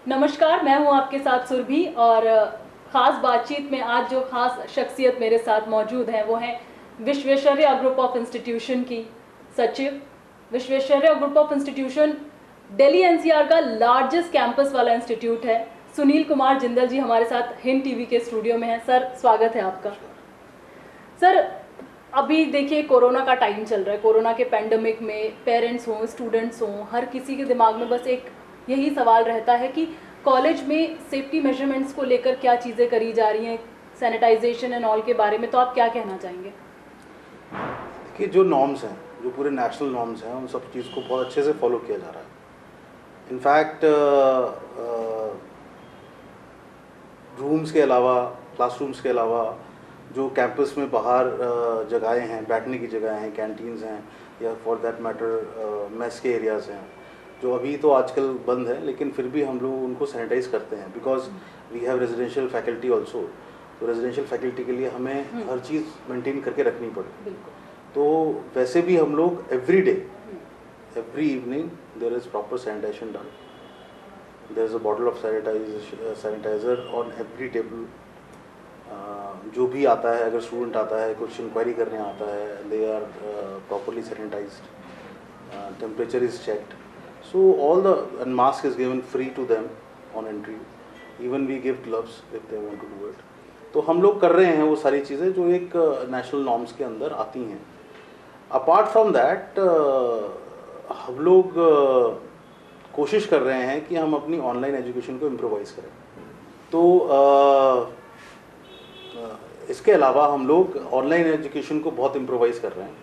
नमस्कार, मैं हूं आपके साथ सुरभि और ख़ास बातचीत में आज जो ख़ास शख्सियत मेरे साथ मौजूद हैं वो हैं विश्वेश्वरैया ग्रुप ऑफ इंस्टीट्यूशन की सचिव। Visvesvaraya group of institution Delhi NCR का लार्जेस्ट कैंपस वाला इंस्टीट्यूट है। सुनील कुमार जिंदल जी हमारे साथ हिंद टीवी के स्टूडियो में हैं। सर, स्वागत है आपका। सर, अभी देखिए कोरोना का टाइम चल रहा है। कोरोना के पैंडमिक में पेरेंट्स हों, स्टूडेंट्स हों, हर किसी के दिमाग में बस एक यही सवाल रहता है कि कॉलेज में सेफ्टी मेजरमेंट्स को लेकर क्या चीज़ें करी जा रही हैं, सैनिटाइजेशन एंड ऑल के बारे में, तो आप क्या कहना चाहेंगे? कि जो नॉर्म्स हैं, जो पूरे नेशनल नॉर्म्स हैं, उन सब चीज़ को बहुत अच्छे से फॉलो किया जा रहा है। इनफैक्ट रूम्स के अलावा, क्लासरूम्स के अलावा जो कैंपस में बाहर जगहें हैं, बैठने की जगह हैं, कैंटीन्स हैं, या फॉर दैट मैटर मेस के एरियाज़ हैं, जो अभी तो आजकल बंद है, लेकिन फिर भी हम लोग उनको सैनिटाइज करते हैं because we have residential faculty also. तो रेजिडेंशियल फैकल्टी के लिए हमें हर चीज़ मेंटेन करके रखनी पड़े। तो वैसे भी हम लोग every day, every evening there is proper sanitization done. There is a bottle of sanitizer on every table. जो भी आता है, अगर स्टूडेंट आता है, कुछ इंक्वायरी करने आता है, they are properly sanitized, temperature is checked. So all the and mask is given free to them on entry. Even we give gloves if they want to do it. तो हम लोग कर रहे हैं वो सारी चीज़ें जो एक नेशनल नॉर्म्स के अंदर आती हैं। अपार्ट फ्रॉम दैट हम लोग कोशिश कर रहे हैं कि हम अपनी ऑनलाइन एजुकेशन को इम्प्रोवाइज़ करें। तो इसके अलावा हम लोग ऑनलाइन एजुकेशन को बहुत इम्प्रोवाइज़ कर रहे हैं,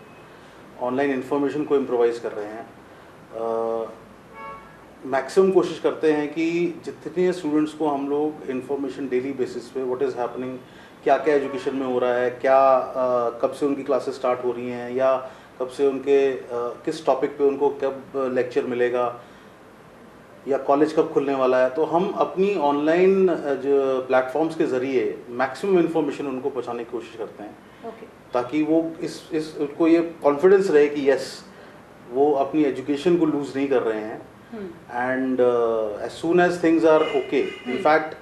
ऑनलाइन इन्फॉर्मेशन को इम्प्रोवाइज़ कर रहे हैं। मैक्सिमम कोशिश करते हैं कि जितने स्टूडेंट्स को हम लोग इन्फॉर्मेशन डेली बेसिस पे व्हाट इज़ हैपनिंग, क्या क्या एजुकेशन में हो रहा है, क्या कब से उनकी क्लासेस स्टार्ट हो रही हैं, या कब से उनके किस टॉपिक पे उनको कब लेक्चर मिलेगा, या कॉलेज कब खुलने वाला है। तो हम अपनी ऑनलाइन जो प्लेटफॉर्म्स के ज़रिए मैक्सिमम इन्फॉर्मेशन उनको पहुँचाने की कोशिश करते हैं। ताकि वो इस उनको ये कॉन्फिडेंस रहे कि यस, वो अपनी एजुकेशन को लूज़ नहीं कर रहे हैं। And as soon as things are okay, in fact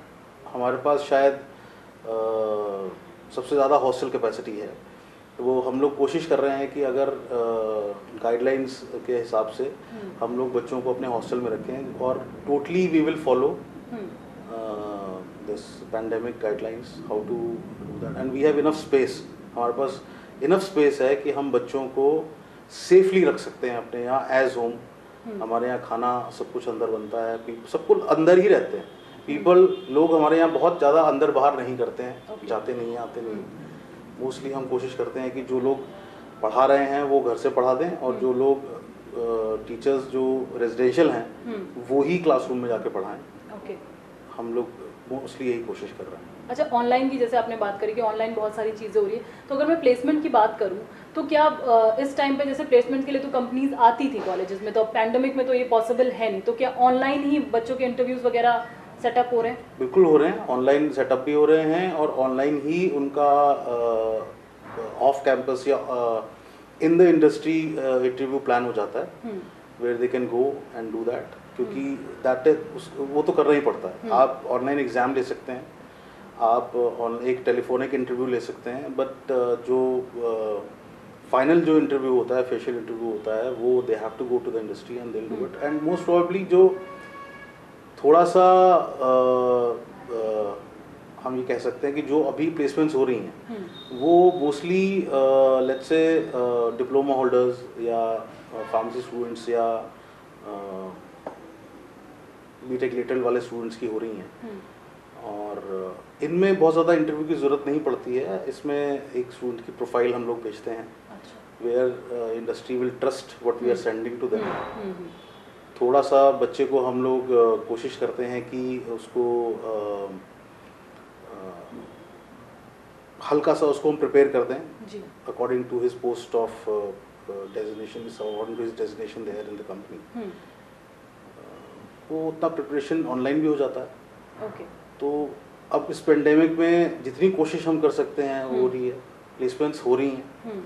हमारे पास शायद सबसे ज़्यादा हॉस्टल कैपेसिटी है। तो वो हम लोग कोशिश कर रहे हैं कि अगर गाइडलाइंस के हिसाब से हम लोग बच्चों को अपने हॉस्टल में रखें, और totally we will follow this pandemic guidelines, how to do that. And we have enough space, हमारे पास इनफ स्पेस है कि हम बच्चों को सेफली रख सकते हैं अपने यहाँ एज होम। हमारे यहाँ खाना सब कुछ अंदर बनता है, सब कुछ अंदर ही रहते हैं। लोग हमारे यहाँ बहुत ज़्यादा अंदर बाहर नहीं करते हैं, जाते नहीं, आते नहीं। मोस्टली हम कोशिश करते हैं कि जो लोग पढ़ा रहे हैं वो घर से पढ़ा दें, और जो लोग टीचर्स जो रेजिडेंशियल हैं वो ही क्लासरूम में जाके पढ़ाएं। हम लोग मोस्टली यही कोशिश कर रहे हैं। अच्छा, ऑनलाइन की जैसे आपने बात करी कि ऑनलाइन बहुत सारी चीज़ें हो रही है, तो अगर मैं प्लेसमेंट की बात करूं तो क्या इस टाइम पे जैसे प्लेसमेंट के लिए तो कंपनीज आती थी कॉलेजेस में, तो अब पैंडेमिक में तो ये पॉसिबल है नहीं, तो क्या ऑनलाइन ही बच्चों के इंटरव्यूज़ वगैरह सेटअप हो रहे हैं? बिल्कुल हो रहे हैं, ऑनलाइन सेटअप भी हो रहे हैं, और ऑनलाइन ही उनका ऑफ कैंपस या in the industry interview plan हो जाता है, where they can go and do that. क्योंकि दैट वो तो करना ही पड़ता है। आप ऑनलाइन एग्ज़ाम ले सकते हैं, आप एक टेलीफोनिक इंटरव्यू ले सकते हैं, बट जो फाइनल जो इंटरव्यू होता है, फेशियल इंटरव्यू होता है, वो they have to go to the industry and they will do it. And most probably जो थोड़ा सा हम ये कह सकते हैं कि जो अभी प्लेसमेंट्स हो रही हैं वो mostly let's say diploma holders या फार्मेसी स्टूडेंट्स या बीटेक लेटरल वाले स्टूडेंट्स की हो रही हैं। और इनमें बहुत ज़्यादा इंटरव्यू की ज़रूरत नहीं पड़ती है। इसमें एक स्टूडेंट की प्रोफाइल हम लोग भेजते हैं, where industry will trust what we are sending to them. थोड़ा सा बच्चे को हम लोग कोशिश करते हैं कि उसको हल्का सा उसको हम प्रिपेयर कर दें according to his post of designation, according to his designation there in the company. वो उतना प्रिपरेशन ऑनलाइन भी हो जाता है। तो अब इस पेंडेमिक में जितनी कोशिश हम कर सकते हैं वो हो रही है। प्लेसमेंट्स हो रही हैं,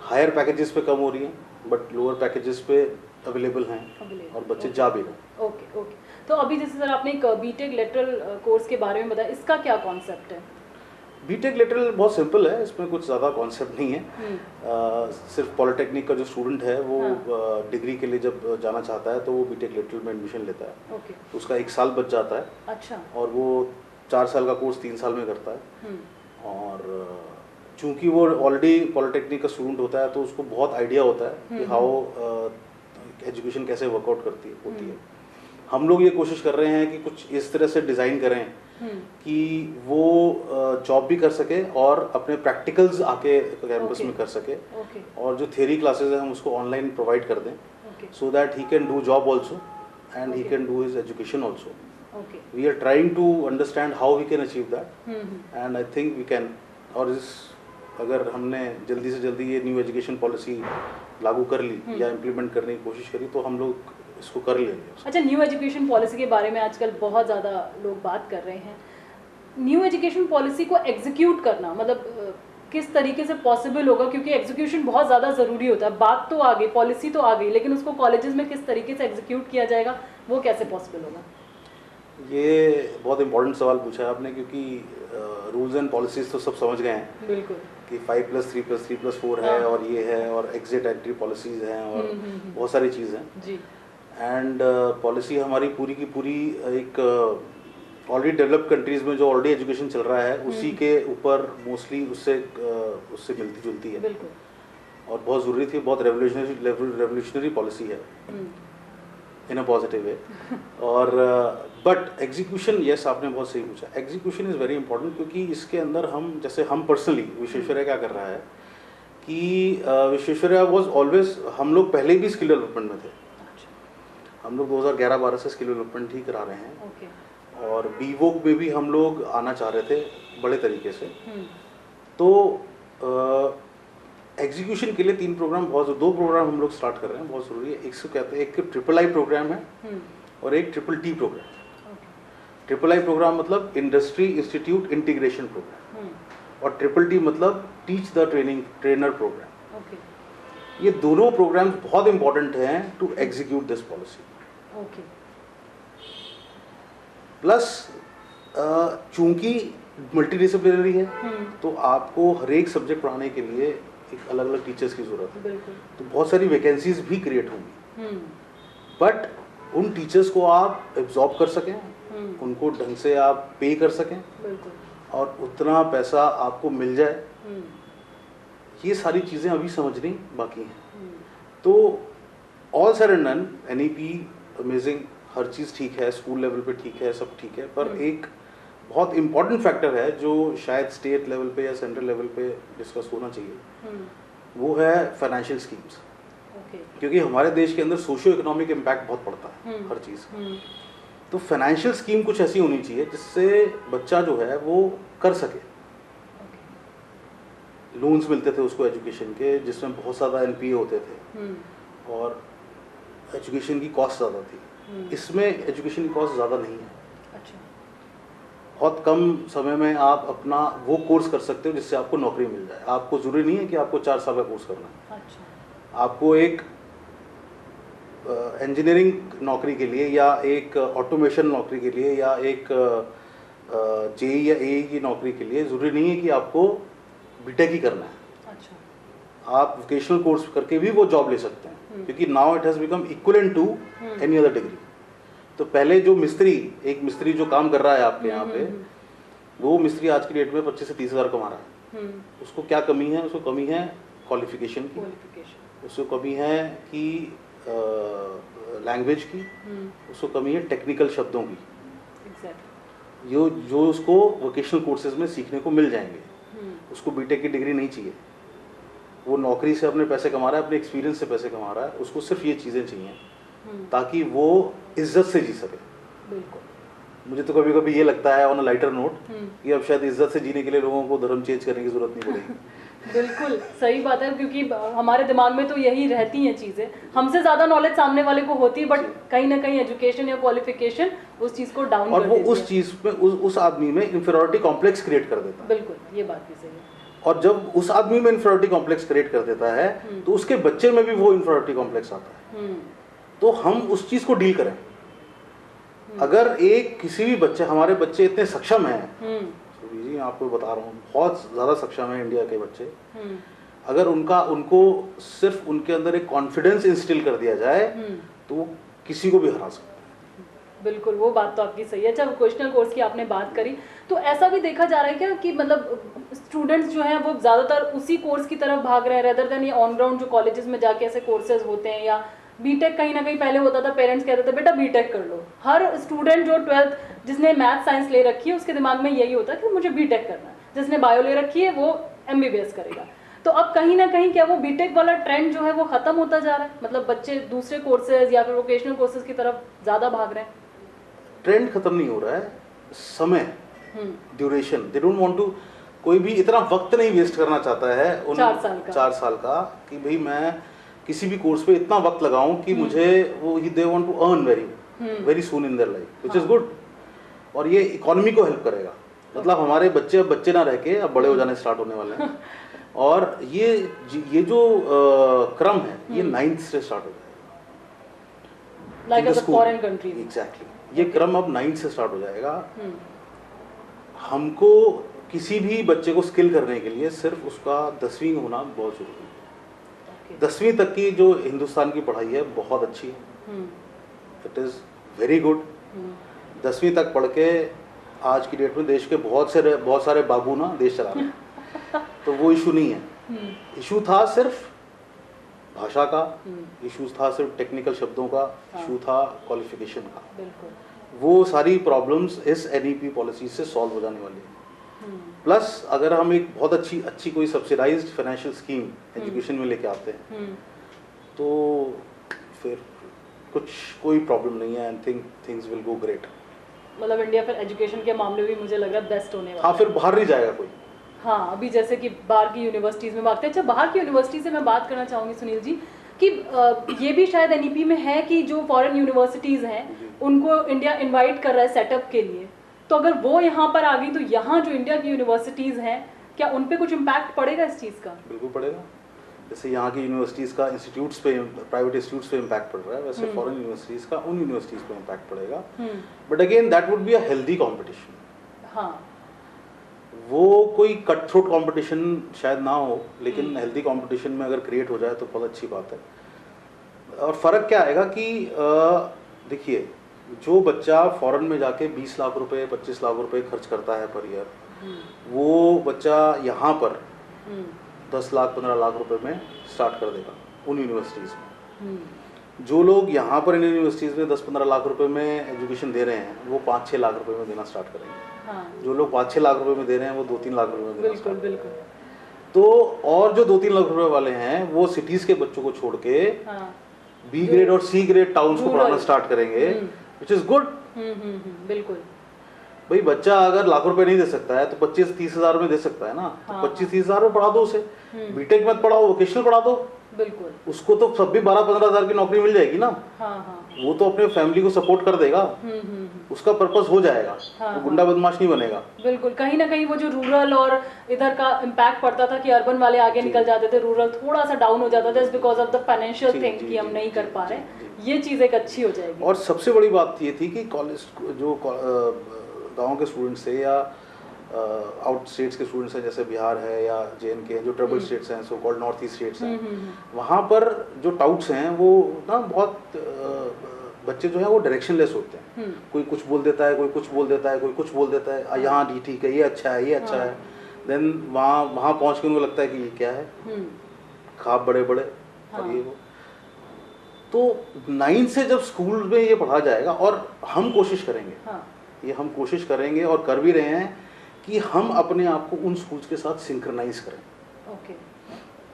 हायर पैकेजेस पे कम हो रही हैं, बट लोअर पैकेजेस पे अवेलेबल हैं और बच्चे जा भी रहे हैं। Okay okay. तो अभी जैसे सर आपने एक बीटेक लेटरल कोर्स के बारे में बताया, इसका क्या कॉन्सेप्ट है? बीटेक लेटरल बहुत सिंपल है, इसमें कुछ ज़्यादा कॉन्सेप्ट नहीं है। सिर्फ पॉलिटेक्निक का जो स्टूडेंट है वो डिग्री के लिए जब जाना चाहता है तो वो बीटेक लेटरल में एडमिशन लेता है। ओके। तो उसका 1 साल बच जाता है। अच्छा। और वो 4 साल का कोर्स 3 साल में करता है। और चूंकि वो ऑलरेडी पॉलिटेक्निक का स्टूडेंट होता है तो उसको बहुत आइडिया होता है कि हाउ एजुकेशन कैसे वर्कआउट होती है। हम लोग ये कोशिश कर रहे हैं कि कुछ इस तरह से डिज़ाइन करें कि वो जॉब भी कर सके और अपने प्रैक्टिकल्स आके कैंपस में कर सके। और जो थ्योरी क्लासेस हैं हम उसको ऑनलाइन प्रोवाइड कर दें, so that he can do job also and he can do his education also. We are trying to understand how we can achieve that and I think we can. और अगर हमने जल्दी से जल्दी ये new education policy लागू कर ली या इम्प्लीमेंट करने की कोशिश करी तो हम लोग इसको कर लेंगे। अच्छा, न्यू एजुकेशन पॉलिसी के बारे में आजकल बहुत ज़्यादा लोग बात कर रहे हैं। न्यू एजुकेशन पॉलिसी को एग्जीक्यूट करना मतलब किस तरीके से पॉसिबल होगा, क्योंकि एग्जीक्यूशन बहुत ज़्यादा ज़रूरी होता है। बात तो आ गई, पॉलिसी तो आ गई, लेकिन उसको कॉलेजेस में किस तरीके से एग्जीक्यूट किया जाएगा वो कैसे पॉसिबल होगा? ये बहुत इंपॉर्टेंट सवाल पूछा है आपने, क्योंकि रूल्स एंड पॉलिसीज तो सब समझ गए हैं। बिल्कुल कि 5+3+3+4 है और ये है और एग्जिट एंट्री पॉलिसीज हैं और बहुत सारी चीज़ हैं जी। एंड पॉलिसी हमारी पूरी की पूरी एक ऑलरेडी डेवलप्ड कंट्रीज में जो ऑलरेडी एजुकेशन चल रहा है उसी के ऊपर मोस्टली उससे मिलती जुलती है। बिल्कुल। और बहुत ज़रूरी थी, बहुत रेवोल्यूशनरी पॉलिसी है इन अ पॉजिटिव वे। और बट एग्जीक्यूशन, यस आपने बहुत सही पूछा, एग्जीक्यूशन इज़ वेरी इंपॉर्टेंट, क्योंकि इसके अंदर हम पर्सनली विश्वेश्वरैया क्या कर रहा है कि विश्वेश्वरैया वॉज ऑलवेज, हम लोग पहले भी स्किल डेवलपमेंट में थे। हम लोग 2011-12 से स्किल डेवलपमेंट ही करा रहे हैं और बीवोक में भी हम लोग आना चाह रहे थे बड़े तरीके से। तो एग्जीक्यूशन के लिए 2 प्रोग्राम हम लोग स्टार्ट कर रहे हैं, बहुत ज़रूरी है। एक से कहते हैं, एक III प्रोग्राम है और एक TTT प्रोग्राम। III प्रोग्राम मतलब इंडस्ट्री इंस्टीट्यूट इंटीग्रेशन प्रोग्राम और TTT मतलब टीच द ट्रेनर प्रोग्राम। ये दोनों प्रोग्राम्स बहुत इंपॉर्टेंट हैं to execute this policy. Plus चूंकि मल्टीडिसिप्लिनरी है तो आपको हर एक सब्जेक्ट पढ़ाने के लिए एक अलग अलग टीचर्स की जरूरत है। तो बहुत सारी वैकेंसीज भी क्रिएट होंगी, बट उन टीचर्स को आप एब्जॉर्ब कर सकें, उनको ढंग से आप पे कर सकें और उतना पैसा आपको मिल जाए, ये सारी चीज़ें अभी समझनी बाकी हैं। तो all said and done, NEP amazing, हर चीज़ ठीक है, स्कूल लेवल पे ठीक है, सब ठीक है, पर एक बहुत इम्पॉर्टेंट फैक्टर है जो शायद स्टेट लेवल पे या सेंट्रल लेवल पे डिस्कस होना चाहिए, वो है फाइनेंशियल स्कीम्स। क्योंकि हमारे देश के अंदर सोशियो इकोनॉमिक इम्पैक्ट बहुत पड़ता है हर चीज़ का। तो फाइनेंशियल स्कीम कुछ ऐसी होनी चाहिए जिससे बच्चा जो है वो कर सके। लोन्स मिलते थे उसको एजुकेशन के, जिसमें बहुत ज़्यादा NPA होते थे और एजुकेशन की कॉस्ट ज़्यादा थी। इसमें एजुकेशन की कॉस्ट ज़्यादा नहीं है। अच्छा। बहुत कम समय में आप अपना वो कोर्स कर सकते हो जिससे आपको नौकरी मिल जाए। आपको ज़रूरी नहीं है कि आपको 4 साल का कोर्स करना है। अच्छा। आपको एक इंजीनियरिंग नौकरी के लिए या एक ऑटोमेशन नौकरी के लिए या एक JEE या AE की नौकरी के लिए ज़रूरी नहीं है कि आपको BTech ही करना है। अच्छा। आप वोकेशनल कोर्स करके भी वो जॉब ले सकते हैं, क्योंकि now it has become equivalent to any other degree. तो पहले जो एक मिस्त्री जो काम कर रहा है आपके यहाँ पे, वो मिस्त्री आज की डेट में 25 से 30 हज़ार कमा रहा है। उसको क्या कमी है? उसको कमी है क्वालिफिकेशन की, उसको कमी है कि लैंग्वेज की, उसको कमी है टेक्निकल शब्दों की। जो उसको वोकेशनल कोर्सेज में सीखने को मिल जाएंगे। उसको BTech की डिग्री नहीं चाहिए, वो नौकरी से अपने पैसे कमा रहा है, अपने एक्सपीरियंस से पैसे कमा रहा है। उसको सिर्फ ये चीज़ें चाहिए ताकि वो इज्जत से जी सके। बिल्कुल। मुझे तो कभी कभी ये लगता है ऑन अ लाइटर नोट कि अब शायद इज्जत से जीने के लिए लोगों को धर्म चेंज करने की जरूरत नहीं पड़ेगी। बिल्कुल सही बात है, क्योंकि हमारे दिमाग में तो यही रहती हैं चीज़ें। हमसे ज़्यादा नॉलेज सामने वाले को होती है, बट कहीं ना कहीं एजुकेशन या क्वालिफिकेशन उस चीज़ को डाउन और वो उस चीज़ में उस आदमी में इंफीरियरिटी कॉम्प्लेक्स क्रिएट कर देता है। बिल्कुल, ये बात भी सही है। और जब उस आदमी में इंफीरियरिटी कॉम्प्लेक्स क्रिएट कर देता है तो उसके बच्चे में भी वो इंफीरियरिटी कॉम्प्लेक्स आता है। तो हम उस चीज़ को डील करें। अगर एक किसी भी बच्चे, हमारे बच्चे इतने सक्षम हैं, जी आपको बता रहा हूँ बहुत ज़्यादा सक्षम है इंडिया के बच्चे, अगर उनको सिर्फ उनके अंदर एक कॉन्फिडेंस इंस्टिल कर दिया जाए तो वो किसी को भी हरा सकते हैं। बिल्कुल, वो बात तो आपकी सही है। अच्छा, वोकेशनल कोर्स की आपने बात करी, तो ऐसा भी देखा जा रहा है क्या कि मतलब स्टूडेंट्स जो हैं वो ज़्यादातर उसी कोर्स की तरफ भाग रहे हैं रेदर देन ये ऑन ग्राउंड जो कॉलेजेस में जाके ऐसे कोर्सेज होते हैं, या बीटेक कहीं ना कहीं पहले होता था, पेरेंट्स कहते थे बेटा बीटेक कर लो। हर स्टूडेंट जो 12th जिसने मैथ साइंस ले रखी है उसके दिमाग में यही होता है कि मुझे बीटेक करना है, जिसने बायो ले रखी है वो एमबीबीएस करेगा। तो अब कहीं ना कहीं क्या वो बीटेक वाला ट्रेंड जो है वो खत्म होता जा रहा है, मतलब बच्चे दूसरे कोर्सेज या फिर वोकेशनल कोर्सेज की तरफ ज़्यादा भाग रहे हैं? ट्रेंड खत्म नहीं हो रहा है, समय, duration, they don't want to, कोई भी इतना वक्त नहीं वेस्ट करना चाहता है उन 4 साल का कि भाई मैं किसी भी कोर्स पे इतना वक्त लगाऊं कि मुझे वो they want to earn very soon in their life, which is good. और ये इकोनॉमी को हेल्प करेगा, मतलब हमारे बच्चे अब बच्चे ना रह के अब बड़े हो जाने स्टार्ट होने वाले हैं। और ये जो क्रम है ये 9th से स्टार्ट हो जाएगा, like the foreign countries. Exactly, ये क्रम अब 9th से स्टार्ट हो जाएगा। हमको किसी भी बच्चे को स्किल करने के लिए सिर्फ उसका 10वीं होना बहुत जरूरी है। 10वीं तक की जो हिंदुस्तान की पढ़ाई है बहुत अच्छी है, इट इज़ वेरी गुड। 10वीं तक पढ़ के आज की डेट में देश के बहुत सारे बाबू ना देश चला रहे हैं। तो वो इशू नहीं है, इशू था सिर्फ भाषा का, इशू था सिर्फ टेक्निकल शब्दों का, इशू था क्वालिफिकेशन का। वो सारी प्रॉब्लम्स इस एनईपी पॉलिसी से सॉल्व हो जाने वाली है। प्लस अगर हम एक बहुत अच्छी कोई सब्सिडाइज्ड फाइनेंशियल स्कीम एजुकेशन में लेके आते हैं तो फिर कोई प्रॉब्लम नहीं है, and things will go great. मतलब इंडिया फिर एजुकेशन के मामले भी मुझे लग रहा है बेस्ट होने वाला है। हाँ, फिर बाहर नहीं जाएगा कोई। हाँ, अभी जैसे कि बाहर की यूनिवर्सिटीज़ में भागते हैं। अच्छा, बाहर की यूनिवर्सिटी से मैं बात करना चाहूँगी सुनील जी कि ये भी शायद एनईपी में है कि जो फॉरेन यूनिवर्सिटीज़ हैं उनको इंडिया इनवाइट कर रहा है सेटअप के लिए। तो अगर वो यहाँ पर आ गई तो यहाँ जो इंडिया की यूनिवर्सिटीज़ हैं क्या उन पे कुछ इम्पैक्ट पड़ेगा इस चीज़ का? बिल्कुल पड़ेगा। जैसे यहाँ की यूनिवर्सिटीज़ का इंस्टीट्यूट्स पे, प्राइवेट इंस्टीट्यूट्स पे इम्पैक्ट पड़ रहा है, वैसे फॉरेन यूनिवर्सिटीज़ का उन यूनिवर्सिटीज़ पे इम्पैक्ट पड़ेगा। But again that would be a healthy competition. हाँ, वो कोई कट थ्रोट कॉम्पिटिशन शायद ना हो, लेकिन हेल्दी कॉम्पिटिशन में अगर क्रिएट हो जाए तो बहुत अच्छी बात है। और फ़र्क क्या आएगा कि देखिए, जो बच्चा फॉरेन में जाके 20 लाख रुपए 25 लाख रुपए खर्च करता है पर ईयर, वो बच्चा यहाँ पर 10 लाख 15 लाख रुपए में स्टार्ट कर देगा उन यूनिवर्सिटीज़ में। जो लोग यहाँ पर इन यूनिवर्सिटीज़ में 10-15 लाख रुपए में एजुकेशन दे रहे हैं वो 5-6 लाख रुपए में देना स्टार्ट करेंगे। हाँ। जो लोग 5-6 लाख रुपए में दे रहे हैं वो 2-3 लाख रुपए में देना बिल्कुल बिल्कुल। तो और जो 2-3 लाख रुपए वाले हैं वो सिटीज़ के बच्चों को छोड़ के बी ग्रेड और सी ग्रेड टाउन्स को पढ़ाना स्टार्ट करेंगे, विच इज़ गुड। बिल्कुल। भाई बच्चा अगर लाख रुपए नहीं दे सकता है तो 25-30 हज़ार में दे सकता है ना, तो 25-30 हज़ार में पढ़ा दो उसे। बीटेक मत पढ़ाओ, वोकेशनल पढ़ा दो। बिल्कुल। उसको तो सब भी 12-15 हज़ार की नौकरी मिल जाएगी ना। वो तो अपने फैमिली को सपोर्ट कर देगा, उसका पर्पस हो जाएगा, वो गुंडा बदमाश नहीं बनेगा। बिल्कुल। कहीं ना कहीं वो जो रूरल और इधर का इम्पैक्ट पड़ता था कि अर्बन वाले आगे निकल जाते थे, रूरल थोड़ा सा डाउन हो जाता था because of the financial thing कि हम नहीं कर पा रहे, ये चीज़ एक अच्छी हो जाएगी। और सबसे बड़ी बात ये थी कि कॉलेज जो गाँव के स्टूडेंट्स थे या आउट स्टेट्स के स्टूडेंट्स हैं, जैसे बिहार है या JNK है, जो ट्रबल स्टेट्स हैं, so called north east states हैं, वहाँ पर जो टाउट्स हैं वो ना बहुत बच्चे जो हैं वो डायरेक्शनलेस होते हैं। कोई कुछ बोल देता है, कोई कुछ बोल देता है, कोई कुछ बोल देता है, यहाँ ठीक है, ये अच्छा है, ये अच्छा है। देन वहाँ पहुँच के उनको लगता है कि ये क्या है, ख्वाब बड़े बड़े और ये वो। तो 9 से जब स्कूल में ये पढ़ा जाएगा, और हम कोशिश करेंगे, ये हम कोशिश करेंगे और कर भी रहे हैं कि हम अपने आप को उन स्कूल्स के साथ सिंक्रनाइज करें। ओके।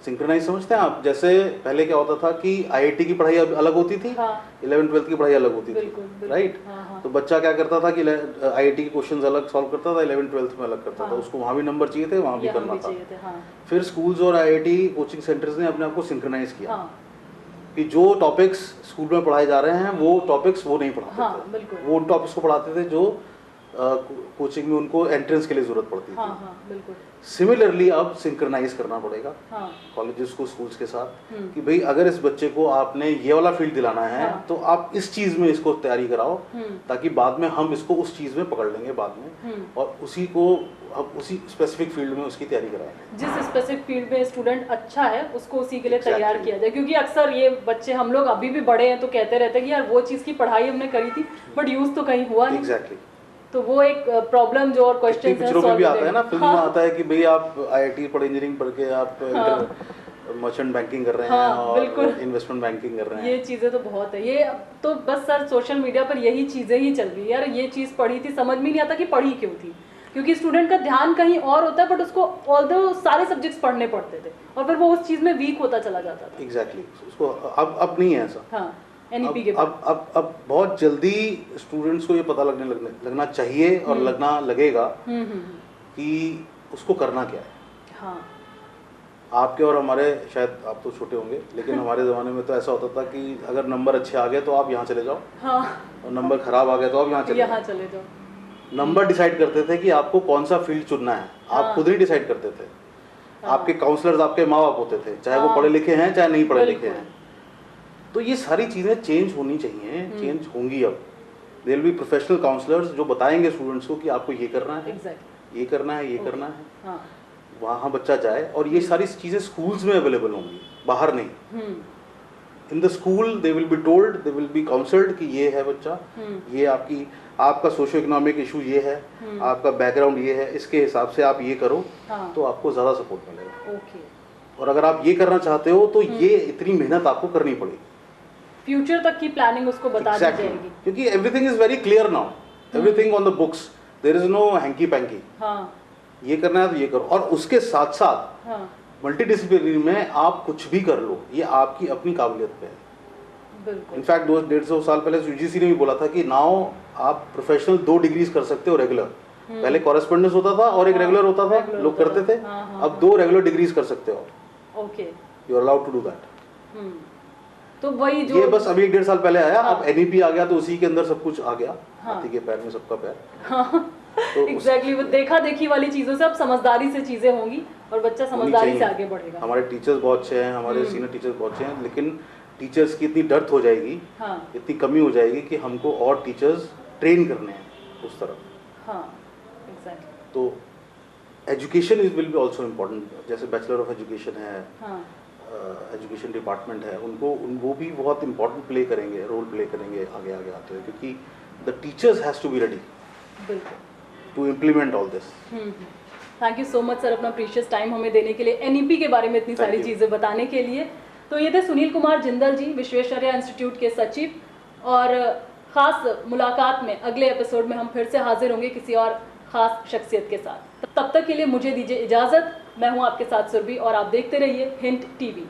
सिंक्रनाइज समझते हैं आप? जैसे पहले क्या होता था कि IIT की पढ़ाई अलग होती थी, 11th-12th की पढ़ाई अलग होती थी, राइट? तो बच्चा क्या करता था कि IIT के क्वेश्चंस अलग सॉल्व करता था, 11th-12th में अलग करता था, उसको वहाँ भी नंबर चाहिए थे, वहाँ भी करना था। फिर स्कूल्स और IIT कोचिंग सेंटर्स ने अपने आप को सिंक्रनाइज किया कि जो टॉपिक्स स्कूल में पढ़ाए जा रहे हैं वो टॉपिक्स वो नहीं पढ़ाते थे, वो उन टॉपिक्स को पढ़ाते थे जो कोचिंग में उनको एंट्रेंस के लिए ज़रूरत पड़ती हाँ थी। हाँ बिल्कुल। सिमिलरली अब सिंक्रनाइज करना पड़ेगा हाँ कॉलेजेस को स्कूल्स के साथ कि भाई अगर इस बच्चे को आपने ये वाला फील्ड दिलाना है हाँ। तो आप इस चीज़ में इसको तैयारी कराओ ताकि बाद में हम इसको उस चीज़ में पकड़ लेंगे बाद में और उसी को अब उसी स्पेसिफिक फील्ड में उसकी तैयारी कराएंगे। जिस स्पेसिफिक फील्ड में स्टूडेंट अच्छा है उसको उसी के लिए तैयार Exactly. किया जाए, क्योंकि अक्सर ये बच्चे, हम लोग अभी भी बड़े हैं तो कहते रहते हैं कि यार वो चीज़ की पढ़ाई हमने करी थी बट यूज़ तो कहीं हुआ नहीं। एग्जैक्टली। तो वो एक प्रॉब्लम जो और क्वेश्चन पिक्चरों में भी आता है ना, फिल्म में आता है कि भाई आप IIT पढ़ इंजीनियरिंग पढ़ के आप मर्चेंट बैंकिंग कर रहे हैं और इन्वेस्टमेंट बैंकिंग कर रहे हैं। ये चीज़ें तो बहुत है। ये अब तो बस सर सोशल मीडिया पर यही चीज़ें ही चल रही है। यार ये चीज़ पढ़ी थी, समझ में नहीं आता कि पढ़ी क्यों थी, क्योंकि स्टूडेंट का ध्यान कहीं और होता है बट उसको ऑल्दो सारे सब्जेक्ट्स पढ़ने पड़ते थे और फिर वो उस चीज़ में वीक होता चला जाता था। एग्जैक्टली उसको अब नहीं है ऐसा। हाँ NEP के बाद अब बहुत जल्दी स्टूडेंट्स को ये पता लगना चाहिए और लगना लगेगा कि उसको करना क्या है। हाँ आपके और हमारे, शायद आप तो छोटे होंगे लेकिन हमारे ज़माने में तो ऐसा होता था कि अगर नंबर अच्छे आ गए तो आप यहाँ चले जाओ हाँ और नंबर खराब आ गए तो आप यहाँ चले यहाँ जाओ। चले जाओ। नंबर डिसाइड करते थे कि आपको कौन सा फील्ड चुनना है, आप खुद नहीं डिसाइड करते थे। आपके काउंसलर्स आपके माँ बाप होते थे, चाहे वो पढ़े लिखे हैं चाहे नहीं पढ़े लिखे हैं। तो ये सारी चीज़ें चेंज होनी चाहिए, चेंज होंगी। अब there will be professional counsellors जो बताएंगे स्टूडेंट्स को कि आपको ये करना है, ये करना है, ये करना है। हाँ वहाँ बच्चा जाए और ये सारी चीज़ें स्कूल्स में अवेलेबल होंगी, बाहर नहीं। In the school they will be told, they will be counselled कि ये है बच्चा, ये आपका सोशो इकोनॉमिक इशू ये है, आपका बैकग्राउंड ये है, इसके हिसाब से आप ये करो तो आपको ज़्यादा सपोर्ट मिलेगा। ओके। और अगर आप ये करना चाहते हो तो ये इतनी मेहनत आपको करनी पड़ेगी। फ्यूचर तक की प्लानिंग उसको बता दी जाएगी, क्योंकि everything is very clear now, everything on the books, there is no hanky panky. हाँ ये करना है तो ये करो। और उसके साथ साथ हाँ मल्टीडिसिप्लिनरी में आप कुछ भी कर लो, ये आपकी अपनी काबिलियत पे है। बिल्कुल। इनफैक्ट 150 साल पहले UGC ने भी बोला था कि नाउ आप प्रोफेशनल 2 डिग्रीज कर सकते हो रेगुलर। पहले कॉरेस्पॉन्डेंस होता था और एक रेगुलर होता था, लोग करते थे। अब 2 रेगुलर डिग्रीज कर सकते हो। Okay, you are allowed to do that. तो वही जो ये बस अभी 1-1.5 साल पहले आया। अब NEP आ गया तो उसी के अंदर सब कुछ आ गया। हाथी के पैर में सबका पैर। तो एग्जैक्टली वो देखा देखी वाली चीजों से अब समझदारी से चीजें होंगी और बच्चा समझदारी से आगे बढ़ेगा। हमारे टीचर्स बहुत अच्छे हैं, हमारे सीनियर टीचर्स बहुत अच्छे हैं, लेकिन टीचर्स की इतनी डेप्थ हो जाएगी, इतनी कमी हो जाएगी कि हमको और टीचर्स ट्रेन करने हैं उस तरफ। हाँ एग्जैक्टली। तो education will be also important. जैसे बैचलर ऑफ एजुकेशन है, एजुकेशन डिपार्टमेंट है, वो भी बहुत इंपॉर्टेंट प्ले करेंगे, रोल प्ले करेंगे आगे आते हुए, क्योंकि the teachers has to be ready to implement all this. Thank you so much sir, अपना प्रीशियस टाइम हमें देने के लिए, NEP के बारे में इतनी सारी चीज़ें बताने के लिए। तो ये थे सुनील कुमार जिंदल जी, विश्वेश्वरैया इंस्टीट्यूट के सचिव। और ख़ास मुलाकात में अगले एपिसोड में हम फिर से हाजिर होंगे किसी और ख़ास शख्सियत के साथ। तब तक के लिए मुझे दीजिए इजाज़त। मैं हूँ आपके साथ सुरभि और आप देखते रहिए हिंट TV।